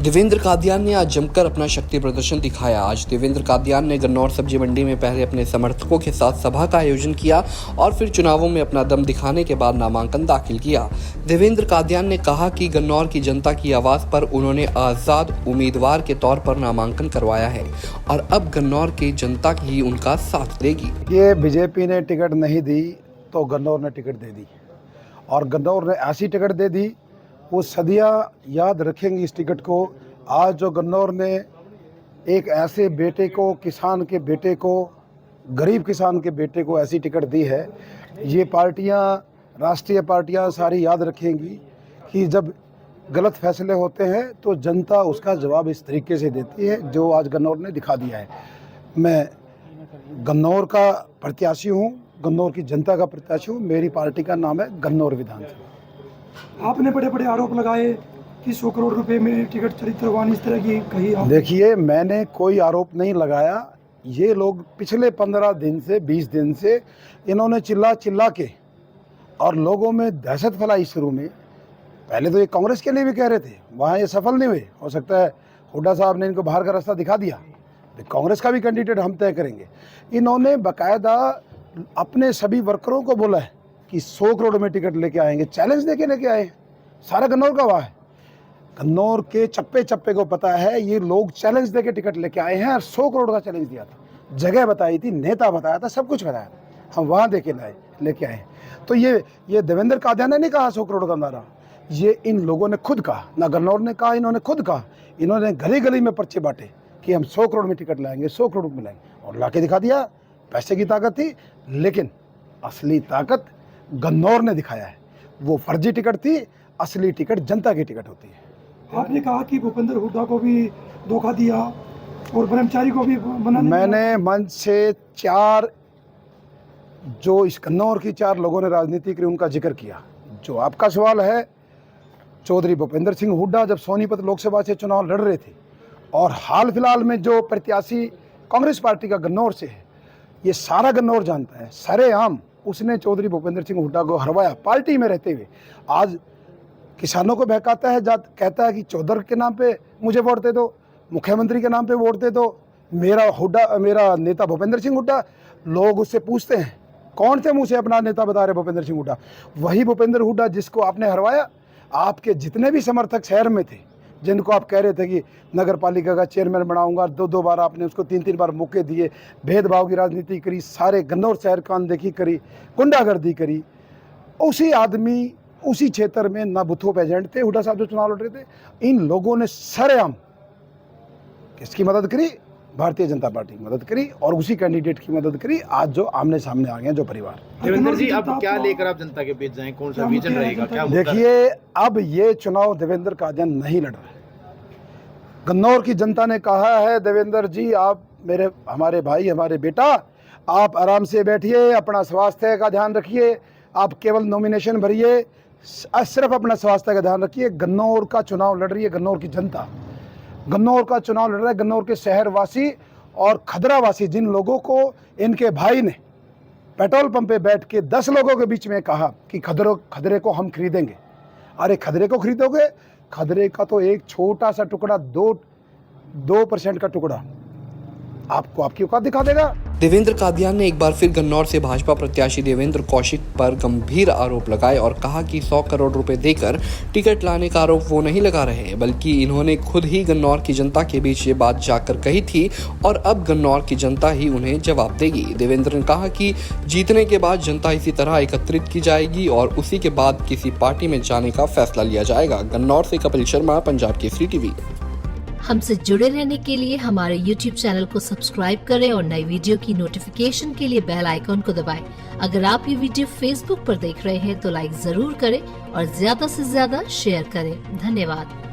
देवेंद्र कादियान ने आज जमकर अपना शक्ति प्रदर्शन दिखाया। आज देवेंद्र कादियान ने गन्नौर सब्जी मंडी में पहले अपने समर्थकों के साथ सभा का आयोजन किया और फिर चुनावों में अपना दम दिखाने के बाद नामांकन दाखिल किया। देवेंद्र कादियान ने कहा कि गन्नौर की जनता की आवाज पर उन्होंने आजाद उम्मीदवार के तौर पर नामांकन करवाया है और अब गन्नौर की जनता ही उनका साथ देगी। ये बीजेपी ने टिकट नहीं दी तो गन्नौर ने टिकट दे दी और गन्नौर ने ऐसी टिकट दे दी वो सदियां याद रखेंगी इस टिकट को। आज जो गन्नौर ने एक ऐसे बेटे को, किसान के बेटे को, गरीब किसान के बेटे को ऐसी टिकट दी है, ये पार्टियां, राष्ट्रीय पार्टियां सारी याद रखेंगी कि जब गलत फैसले होते हैं तो जनता उसका जवाब इस तरीके से देती है जो आज गन्नौर ने दिखा दिया है। मैं गन्नौर का प्रत्याशी हूँ, गन्नौर की जनता का प्रत्याशी हूँ। मेरी पार्टी का नाम है गन्नौर विधानसभा। आपने बड़े बड़े आरोप लगाए कि 100 करोड़ रुपए में टिकट चरित्रवान इस तरह की कही। देखिए, मैंने कोई आरोप नहीं लगाया। ये लोग पिछले 15 दिन से 20 दिन से इन्होंने चिल्ला चिल्ला के और लोगों में दहशत फैलाई। शुरू में पहले तो ये कांग्रेस के लिए भी कह रहे थे, वहाँ ये सफल नहीं हुए। हो सकता है हुड्डा साहब ने इनको बाहर का रास्ता दिखा दिया, कांग्रेस का भी कैंडिडेट हम तय करेंगे। इन्होंने बाकायदा अपने सभी वर्करों को बोला है कि 100 करोड़ में टिकट लेके आएंगे, चैलेंज देके लेके आए हैं। सारा गन्नौर का वहाँ है, गन्नौर के चप्पे चप्पे को पता है ये लोग चैलेंज देके टिकट लेके आए हैं और 100 करोड़ का चैलेंज दिया था, जगह बताई थी, नेता बताया था, सब कुछ बताया था, हम वहाँ देके लेके आए। तो ये देवेंद्र कादियान ने नहीं कहा 100 करोड़ का नारा, ये इन लोगों ने खुद कहा, ना गन्नौर ने कहा, इन्होंने खुद कहा। इन्होंने गली गली में पर्चे बांटे कि हम 100 करोड़ में टिकट लाएंगे, 100 करोड़ में लाएंगे, और लाके दिखा दिया। पैसे की ताकत थी, लेकिन असली ताकत गन्नौर ने दिखाया है। वो फर्जी टिकट थी, असली टिकट जनता की टिकट होती है। आपने कहा कि भूपेंद्र हुड्डा को भी धोखा दिया और ब्रह्मचारी को भी मैंने मंच से 4 जो इस गन्नौर की 4 लोगों ने राजनीति की उनका जिक्र किया। जो आपका सवाल है, चौधरी भूपेंद्र सिंह हुड्डा जब सोनीपत लोकसभा से चुनाव लड़ रहे थे और हाल फिलहाल में जो प्रत्याशी कांग्रेस पार्टी का गन्नौर से है, ये सारा गन्नौर जानता है, सरेआम उसने चौधरी भूपेंद्र सिंह हुड्डा को हरवाया पार्टी में रहते हुए। आज किसानों को बहकाता है, कहता है कि चौधर के नाम पे मुझे वोट दे दो, मुख्यमंत्री के नाम पे वोट दे दो, मेरा नेता भूपेंद्र सिंह हुड्डा। लोग उससे पूछते हैं कौन से मुंह से अपना नेता बता रहे भूपेंद्र सिंह हुड्डा? वही भूपेंद्र हुड्डा जिसको आपने हरवाया। आपके जितने भी समर्थक शहर में थे, जिनको आप कह रहे थे कि नगर पालिका का चेयरमैन बनाऊंगा, 2 बार आपने उसको 3 बार मौके दिए, भेदभाव की राजनीति करी, सारे गन्नौर शहर का अनदेखी करी, गुंडागर्दी करी। उसी आदमी उसी क्षेत्र में ना बूथों पे एजेंट थे, हुड्डा साहब जो चुनाव लड़ रहे थे। इन लोगों ने सरेआम किसकी मदद करी? भारतीय जनता पार्टी की मदद करी और उसी कैंडिडेट की मदद करी आज जो आमने सामने आ गए, जो परिवार। देवेंद्र जी, अब क्या लेकर आप जनता के बीच जाएं? कौन सा विजन रहेगा? क्या देखिए, अब ये चुनाव देवेंद्र कादियान नहीं लड़ रहा है। गन्नौर की जनता ने कहा है, देवेंद्र जी आप हमारे भाई, हमारे बेटा, आप आराम से बैठिए, अपना स्वास्थ्य का ध्यान रखिए, आप केवल नॉमिनेशन भरिए, सिर्फ अपना स्वास्थ्य का ध्यान रखिए। गन्नौर का चुनाव लड़ रही है गन्नौर की जनता, गन्नौर का चुनाव लड़ रहा है गन्नौर के शहरवासी और खदरावासी, जिन लोगों को इनके भाई ने पेट्रोल पंप पे बैठ के 10 लोगों के बीच में कहा कि खदरे को हम खरीदेंगे। अरे खदरे को खरीदोगे? खदरे का तो एक छोटा सा टुकड़ा, 2% का टुकड़ा आपको आपकी औकात दिखा देगा। देवेंद्र कादियान ने एक बार फिर गन्नौर से भाजपा प्रत्याशी देवेंद्र कौशिक पर गंभीर आरोप लगाए और कहा कि 100 करोड़ रुपए देकर टिकट लाने का आरोप वो नहीं लगा रहे, बल्कि इन्होंने खुद ही गन्नौर की जनता के बीच ये बात जाकर कही थी और अब गन्नौर की जनता ही उन्हें जवाब देगी। देवेंद्र ने कहा कि जीतने के बाद जनता इसी तरह एकत्रित की जाएगी और उसी के बाद किसी पार्टी में जाने का फैसला लिया जाएगा। गन्नौर से कपिल शर्मा, पंजाब केसरी टीवी। हमसे जुड़े रहने के लिए हमारे YouTube चैनल को सब्सक्राइब करें और नई वीडियो की नोटिफिकेशन के लिए बेल आइकॉन को दबाएं। अगर आप ये वीडियो Facebook पर देख रहे हैं तो लाइक जरूर करें और ज्यादा से ज्यादा शेयर करें। धन्यवाद।